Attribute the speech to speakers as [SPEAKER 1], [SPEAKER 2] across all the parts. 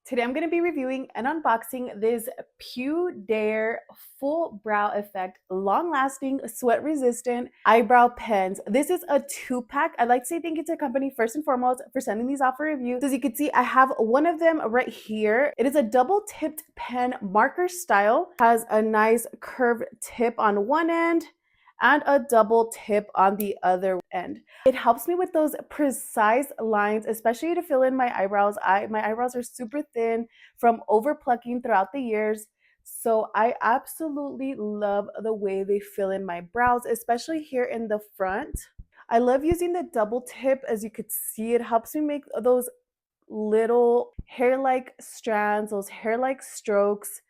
[SPEAKER 1] Today I'm going to be reviewing and unboxing this Pudaier full brow effect long lasting sweat resistant eyebrow pens. This is a 2-pack. I'd like to say thank you to the company first and foremost for sending these off for review. So as you can see, I have one of them right here. It is a double tipped pen, marker style, has a nice curved tip on one end and a double tip on the other end. It helps me with those precise lines, especially to fill in my eyebrows. My eyebrows are super thin from over plucking throughout the years. So I absolutely love the way they fill in my brows, especially here in the front. I love using the double tip. As you could see, it helps me make those little hair-like strands, those hair-like strokes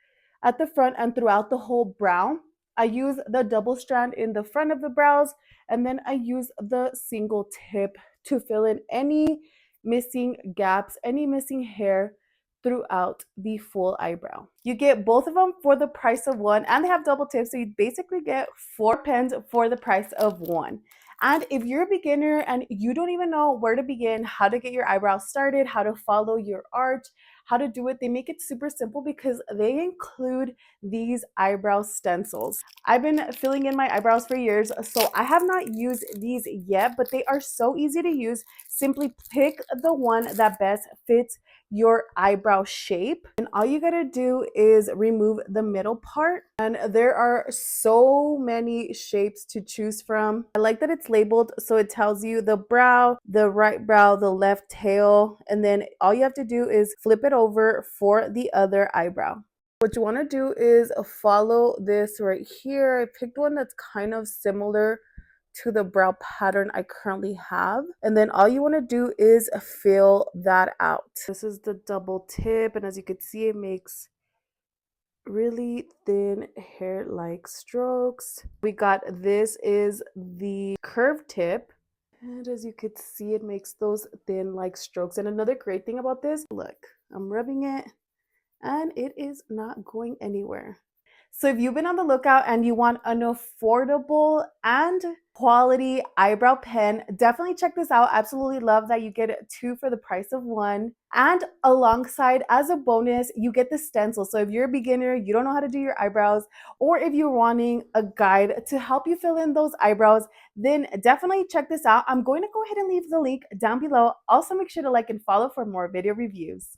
[SPEAKER 1] at the front and throughout the whole brow. I use the double strand in the front of the brows, and then I use the single tip to fill in any missing gaps, any missing hair throughout the full eyebrow. You get both of them for the price of one, and they have double tips, so you basically get 4 pens for the price of one. And if you're a beginner and you don't even know where to begin, how to get your eyebrows started, how to follow your arch, how to do it, they make it super simple because they include these eyebrow stencils. I've been filling in my eyebrows for years, so I have not used these yet, but they are so easy to use. Simply pick the one that best fits your eyebrow shape, and all you gotta do is remove the middle part. And there are so many shapes to choose from. I like that it's labeled, so it tells you the brow, the right brow, the left tail, and then all you have to do is flip it over for the other eyebrow. What you want to do is follow this right here. I picked one that's kind of similar to the brow pattern I currently have, and then all you want to do is fill that out. This is the double tip, and as you can see, it makes really thin hair-like strokes. We got, this is the curved tip, and as you could see, it makes those thin like strokes. And another great thing about this, look, I'm rubbing it and it is not going anywhere. So if you've been on the lookout and you want an affordable and quality eyebrow pen, definitely check this out. Absolutely love that you get 2 for the price of 1. And alongside, as a bonus, you get the stencil. So if you're a beginner, you don't know how to do your eyebrows, or if you're wanting a guide to help you fill in those eyebrows, then definitely check this out. I'm going to go ahead and leave the link down below. Also, make sure to like and follow for more video reviews.